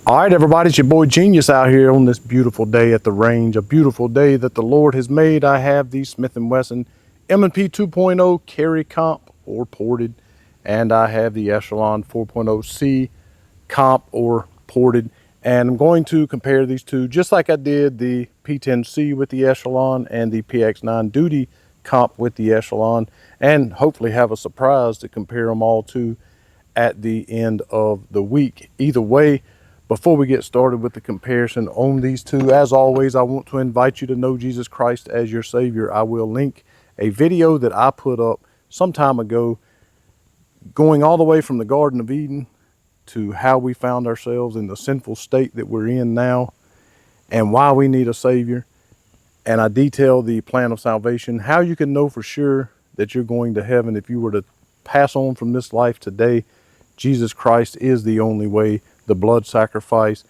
All right, everybody, it's your boy Genius out here on this beautiful day at the range, a beautiful day that the Lord has made. I have the Smith & Wesson M&P 2.0 carry comp or ported, and I have the Echelon 4.0c comp or ported, and I'm going to compare these two just like I did the P10C with the Echelon and the PX9 Duty comp with the Echelon, and hopefully have a surprise to compare them all to at the end of the week. Either way, before we get started with the comparison on these two, as always, I want to invite you to know Jesus Christ as your Savior. I will link a video that I put up some time ago going all the way from the Garden of Eden to how we found ourselves in the sinful state that we're in now and why we need a Savior. And I detail the plan of salvation, how you can know for sure that you're going to heaven if you were to pass on from this life today. Jesus Christ is the only way. The blood sacrifice,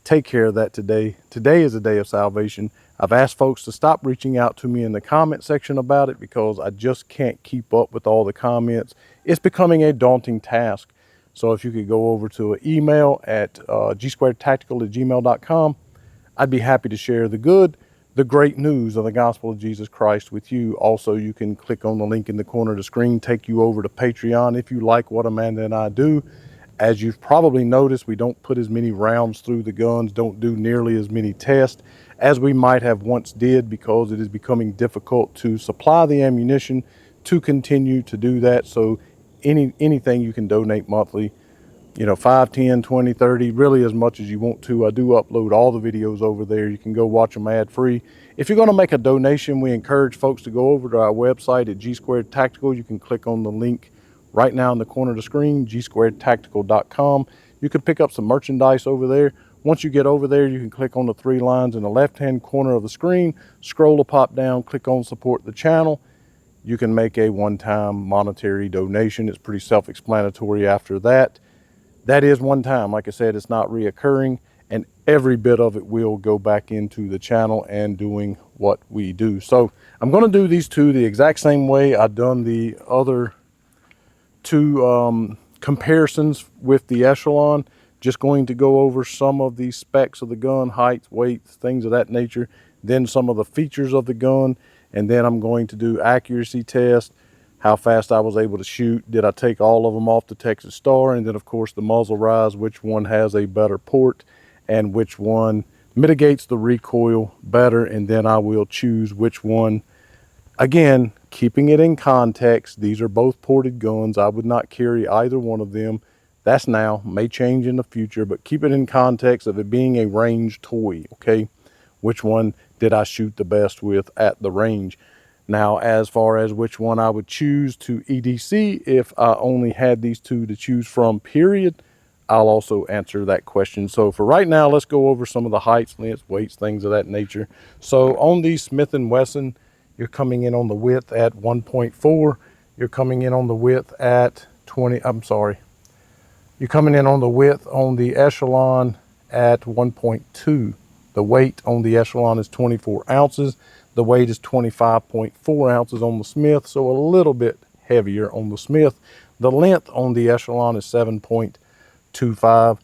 take care of that today. Today is a day of salvation. I've asked folks to stop reaching out to me in the comment section about it because I just can't keep up with all the comments. It's becoming a daunting task. So if you could go over to an email at g2tactical@gmail.com, I'd be happy to share the good, the great news of the gospel of Jesus Christ with you. Also, you can click on the link in the corner of the screen, take you over to Patreon if you like what Amanda and I do. As you've probably noticed, we don't put as many rounds through the guns, don't do nearly as many tests as we might have once did, because it is becoming difficult to supply the ammunition to continue to do that. So anything you can donate monthly, you know, 5, 10, 20, 30, really as much as you want to. I do upload all the videos over there. You can go watch them ad free. If you're going to make a donation, we encourage folks to go over to our website at G2 Tactical. You can click on the link right now in the corner of the screen, g2tactical.com. You can pick up some merchandise over there. Once you get over there, you can click on the 3 lines in the left-hand corner of the screen, scroll to pop down, click on support the channel. You can make a one-time monetary donation. It's pretty self-explanatory after that. That is one time. Like I said, it's not reoccurring, and every bit of it will go back into the channel and doing what we do. So I'm going to do these two the exact same way I've done the other two comparisons with the Echelon. Just going to go over some of the specs of the gun, heights, weights, things of that nature, then some of the features of the gun, and then I'm going to do accuracy test, how fast I was able to shoot, did I take all of them off the Texas Star, and then of course the muzzle rise, which one has a better port and which one mitigates the recoil better, and then I will choose which one. Again, keeping it in context, these are both ported guns. I would not carry either one of them. That's now, may change in the future, but keep it in context of it being a range toy, okay? Which one did I shoot the best with at the range? Now, as far as which one I would choose to EDC if I only had these two to choose from, period, I'll also answer that question. So for right now, let's go over some of the heights, lengths, weights, things of that nature. So on the Smith & Wesson, you're coming in on the width at 1.4. You're coming in on the width at 20, You're coming in on the width on the Echelon at 1.2. The weight on the Echelon is 24 ounces. The weight is 25.4 ounces on the Smith, so a little bit heavier on the Smith. The length on the Echelon is 7.25.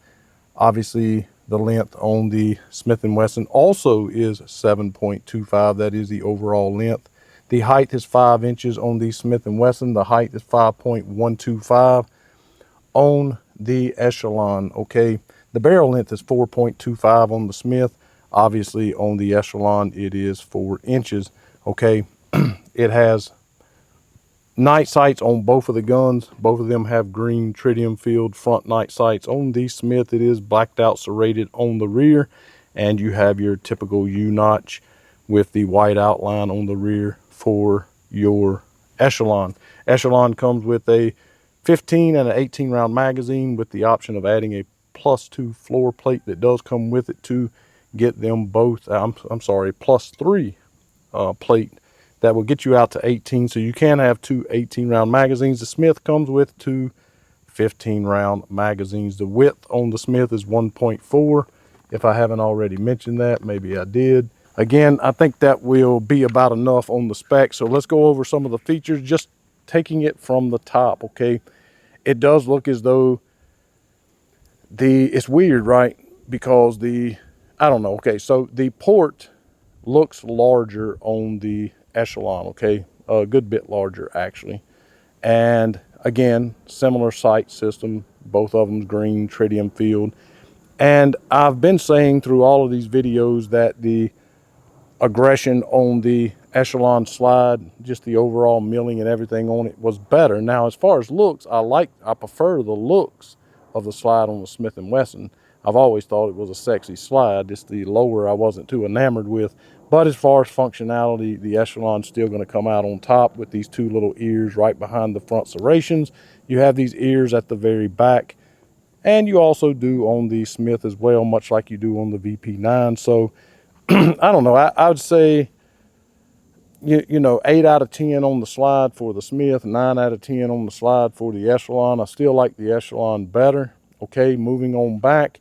Obviously, the length on the Smith & Wesson also is 7.25. That is the overall length. The height is 5 inches on the Smith & Wesson. The height is 5.125 on the Echelon, okay? The barrel length is 4.25 on the Smith. Obviously, on the Echelon, it is 4 inches, okay? It has night sights on both of the guns. Both of them have green tritium field front night sights. On the Smith, it is blacked out serrated on the rear, and you have your typical U-notch with the white outline on the rear for your Echelon. Echelon comes with a 15 and an 18 round magazine with the option of adding a +2 floor plate that does come with it to get them both, +3 plate that will get you out to 18. So you can have 2 18 round magazines. The Smith comes with 2 15 round magazines. The width on the Smith is 1.4. If I haven't already mentioned that, maybe I did. Again, I think that will be about enough on the specs. So let's go over some of the features, just taking it from the top, okay? It does look as though it's weird, right? because I don't know. Okay, so the port looks larger on the Echelon, okay? A good bit larger, actually. And again, similar sight system. Both of them's green, tritium field. And I've been saying through all of these videos that the aggression on the Echelon slide, just the overall milling and everything on it, was better. Now, as far as looks, I prefer the looks of the slide on the Smith & Wesson. I've always thought it was a sexy slide. Just the lower I wasn't too enamored with. But as far as functionality, the Echelon's still going to come out on top with these two little ears right behind the front serrations. You have these ears at the very back. And you also do on the Smith as well, much like you do on the VP9. So, I don't know. I would say, you know, 8 out of 10 on the slide for the Smith, 9 out of 10 on the slide for the Echelon. I still like the Echelon better. Okay, moving on back,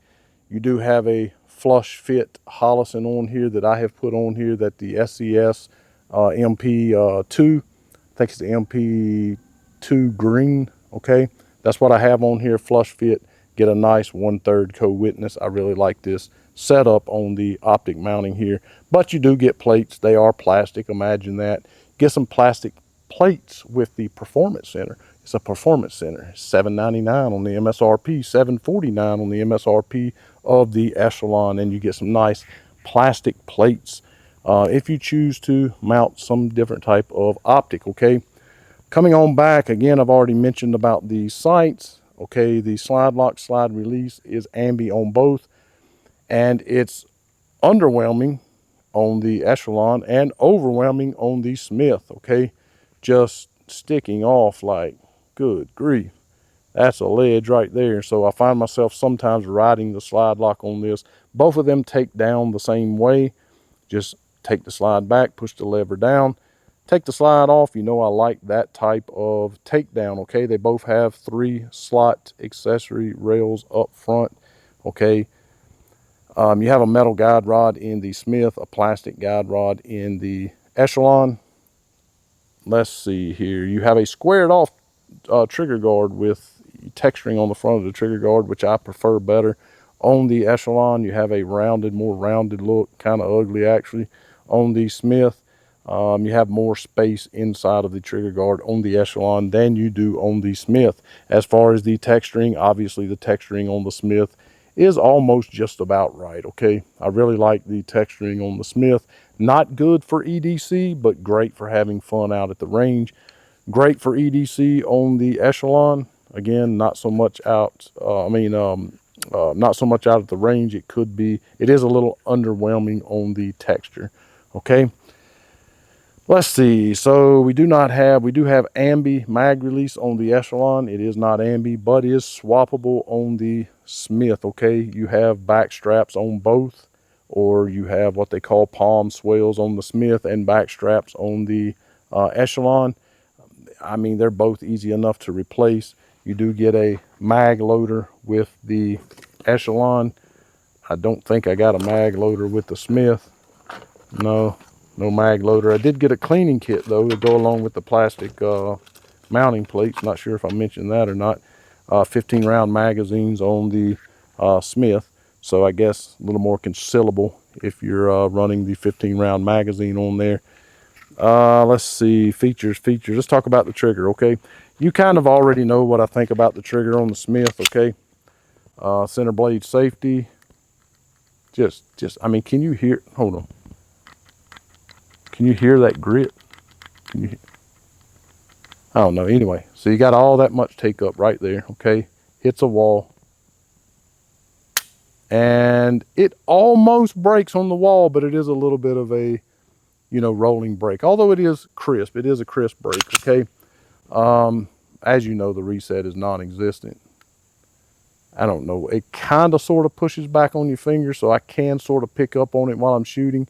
you do have a flush fit Hollison on here that I have put on here, that the SCS MP2, I think it's the MP2 green. Okay, that's what I have on here, flush fit. Get a nice 1/3 co-witness. I really like this setup on the optic mounting here, but you do get plates. They are plastic, imagine that. Get some plastic plates with the performance center. It's a performance center, $7.99 on the MSRP, $7.49 on the MSRP of the Echelon, and you get some nice plastic plates if you choose to mount some different type of optic. Okay, coming on back again, I've already mentioned about the sights. Okay, the slide lock, slide release is ambi on both, and it's underwhelming on the Echelon and overwhelming on the Smith. Okay, just sticking off like, good grief, that's a ledge right there. So I find myself sometimes riding the slide lock on this. Both of them take down the same way. Just take the slide back, push the lever down, take the slide off. You know, I like that type of takedown. Okay, they both have 3 slot accessory rails up front. Okay, you have a metal guide rod in the Smith, a plastic guide rod in the Echelon. Let's see here, you have a squared off trigger guard with texturing on the front of the trigger guard, which I prefer better. On the Echelon, you have a rounded, more rounded look, kind of ugly actually. On the Smith, you have more space inside of the trigger guard on the Echelon than you do on the Smith. As far as the texturing, obviously the texturing on the Smith is almost just about right. Okay, I really like the texturing on the Smith. Not good for EDC, but great for having fun out at the range. Great for EDC on the Echelon. Again, not so much out. Not so much out at the range. It is a little underwhelming on the texture. Okay. Let's see. So we do have ambi mag release on the Echelon. It is not ambi, but is swappable on the Smith. Okay. You have back straps on both, or you have what they call palm swales on the Smith and back straps on the Echelon. I mean, they're both easy enough to replace. You do get a mag loader with the Echelon. I don't think I got a mag loader with the Smith. No mag loader. I did get a cleaning kit though to go along with the plastic mounting plates. Not sure if I mentioned that or not. 15 round magazines on the Smith. So I guess a little more concealable if you're running the 15 round magazine on there. Let's see, features. Let's talk about the trigger. Okay, you kind of already know what I think about the trigger on the Smith. Okay, center blade safety. I mean, can you hear? Hold on. Can you hear that grit? I don't know. Anyway, so you got all that much take up right there. Okay, hits a wall, and it almost breaks on the wall, but it is a little bit of a, you know, rolling brake. Although it is crisp, it is a crisp brake. Okay. As you know, the reset is non-existent. I don't know. It kind of sort of pushes back on your finger, so I can sort of pick up on it while I'm shooting.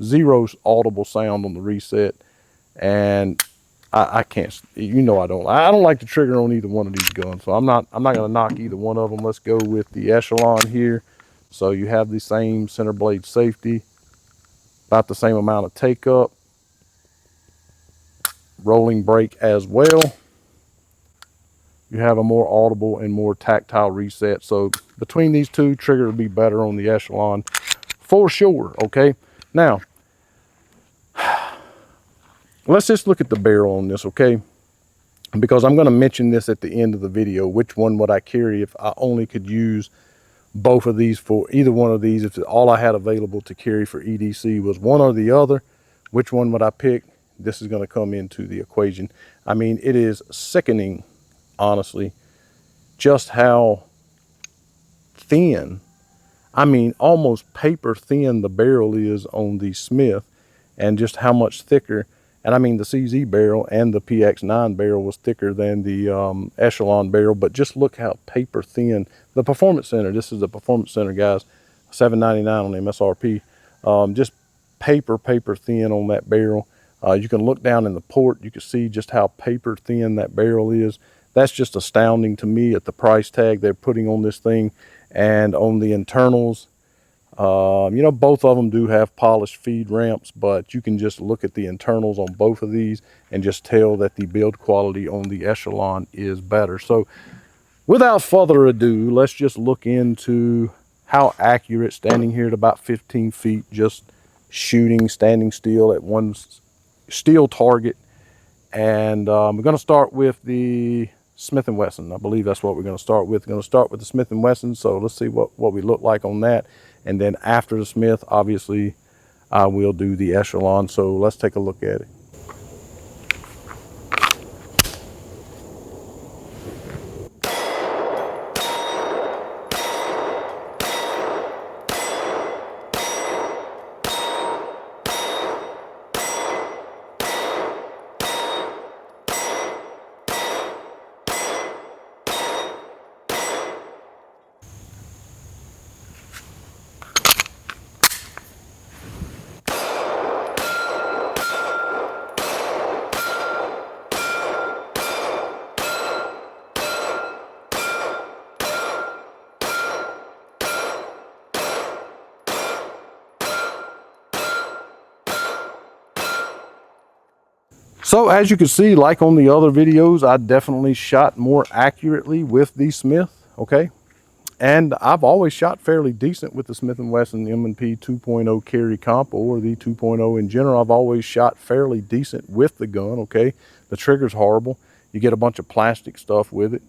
Zero audible sound on the reset, and I can't. You know, I don't like the trigger on either one of these guns, so I'm not gonna knock either one of them. Let's go with the Echelon here. So you have the same center blade safety, about the same amount of take up, rolling brake as well. you have a more audible and more tactile reset. So between these two, trigger would be better on the Echelon for sure. Okay, now let's just look at the barrel on this, okay? Because I'm going to mention this at the end of the video. Which one would I carry if I only could use both of these for either one of these? If all I had available to carry for EDC was one or the other, which one would I pick? This is going to come into the equation. I mean, it is sickening, honestly, just how thin, I mean, almost paper thin the barrel is on the Smith, and just how much thicker. And I mean, the CZ barrel and the PX9 barrel was thicker than the Echelon barrel, but just look how paper thin. The Performance Center, this is the Performance Center, guys, $7.99 on MSRP. Just paper thin on that barrel. You can look down in the port, you can see just how paper thin that barrel is. That's just astounding to me at the price tag they're putting on this thing. And on the internals, you know, both of them do have polished feed ramps, but you can just look at the internals on both of these and just tell that the build quality on the Echelon is better. So without further ado, let's just look into how accurate, standing here at about 15 feet, just shooting, standing still at one steel target. And we're going to start with the Smith & Wesson. I believe that's what we're going to start with. We're going to start with the Smith & Wesson. So let's see what we look like on that. And then after the Smith, obviously, I will do the Echelon. So let's take a look at it. So as you can see, like on the other videos, I definitely shot more accurately with the Smith, okay? And I've always shot fairly decent with the Smith & Wesson M&P 2.0 carry comp, or the 2.0 in general. I've always shot fairly decent with the gun, okay? The trigger's horrible. You get a bunch of plastic stuff with it.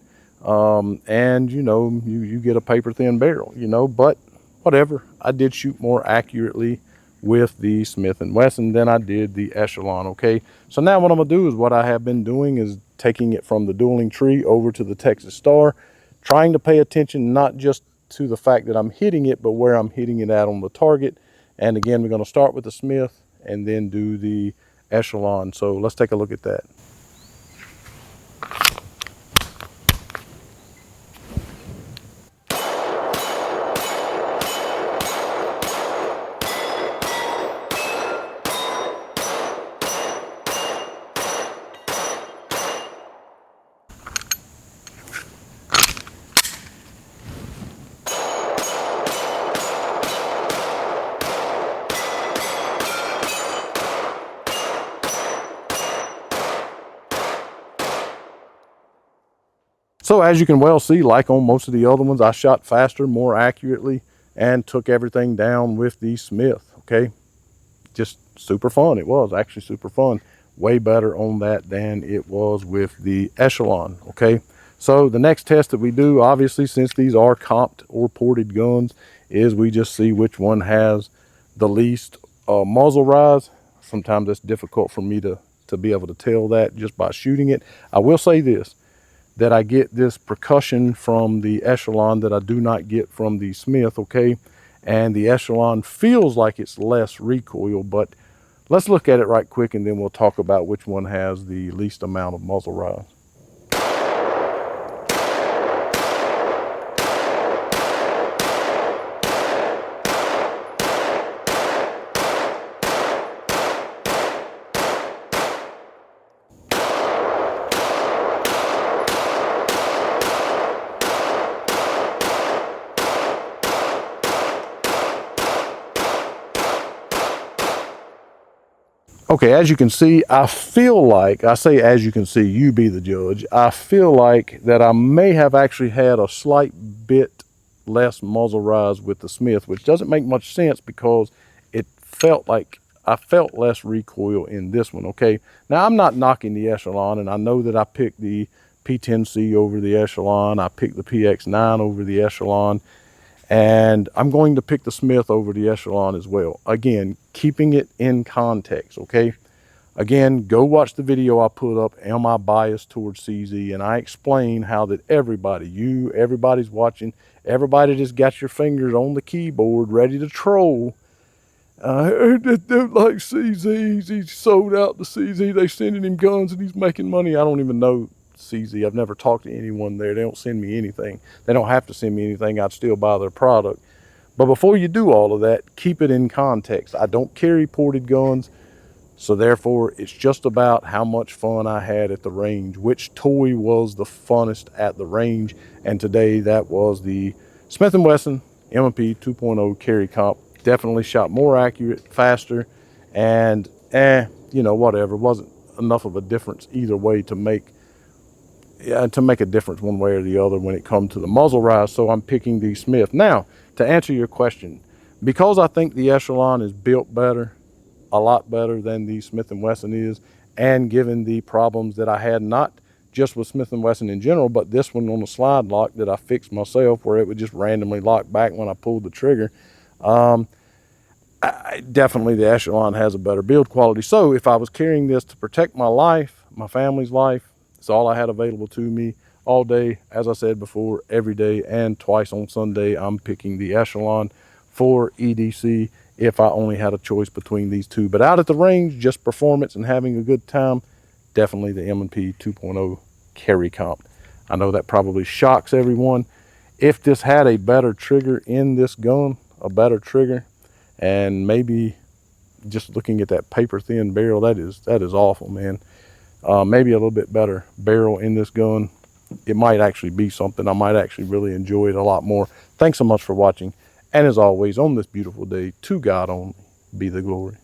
And, you know, you get a paper thin barrel, you know, but whatever. I did shoot more accurately with the Smith & Wesson than I did the Echelon, okay? So now what I'm gonna do is what I have been doing is taking it from the dueling tree over to the Texas Star, trying to pay attention not just to the fact that I'm hitting it, but where I'm hitting it at on the target. And again, we're gonna start with the Smith and then do the Echelon. So let's take a look at that. So as you can well see, like on most of the other ones, I shot faster, more accurately, and took everything down with the Smith, okay? Just super fun. It was actually super fun. Way better on that than it was with the Echelon, okay? So the next test that we do, obviously, since these are comped or ported guns, is we just see which one has the least muzzle rise. Sometimes it's difficult for me to be able to tell that just by shooting it. I will say this, that I get this percussion from the Echelon that I do not get from the Smith, okay? And the Echelon feels like it's less recoil, but let's look at it right quick and then we'll talk about which one has the least amount of muzzle rise. Okay, as you can see, I feel like, I say as you can see, you be the judge. I feel like that I may have actually had a slight bit less muzzle rise with the Smith, which doesn't make much sense because it felt like I felt less recoil in this one, okay? Now, I'm not knocking the Echelon, and I know that I picked the P10C over the Echelon. I picked the PX9 over the Echelon. And I'm going to pick the Smith over the Echelon as well. Again, keeping it in context, okay? Again, go watch the video I put up, Am I Biased Towards CZ? And I explain how that everybody's watching, everybody just got your fingers on the keyboard ready to troll. They're like CZ, he's sold out to CZ, they sending him guns and he's making money. I don't even know CZ. I've never talked to anyone there. They don't send me anything. They don't have to send me anything. I'd still buy their product. But before you do all of that, keep it in context. I don't carry ported guns, so therefore it's just about how much fun I had at the range, which toy was the funnest at the range. And today that was the Smith & Wesson M&P 2.0 carry comp. Definitely shot more accurate, faster, and you know, whatever. Wasn't enough of a difference either way to make a difference one way or the other when it comes to the muzzle rise. So I'm picking the Smith. Now, to answer your question, because I think the Echelon is built better, a lot better than the Smith & Wesson is, and given the problems that I had, not just with Smith & Wesson in general, but this one on the slide lock that I fixed myself where it would just randomly lock back when I pulled the trigger, definitely the Echelon has a better build quality. So if I was carrying this to protect my life, my family's life, it's all I had available to me all day. As I said before, every day and twice on Sunday, I'm picking the Echelon for EDC if I only had a choice between these two. But out at the range, just performance and having a good time, definitely the M&P 2.0 carry comp. I know that probably shocks everyone. If this had a better trigger in this gun, a better trigger, and maybe just looking at that paper thin barrel, that is awful, man. Maybe a little bit better barrel in this gun, it might actually be something. I might actually really enjoy it a lot more. Thanks so much for watching. And as always, on this beautiful day, to God only be the glory.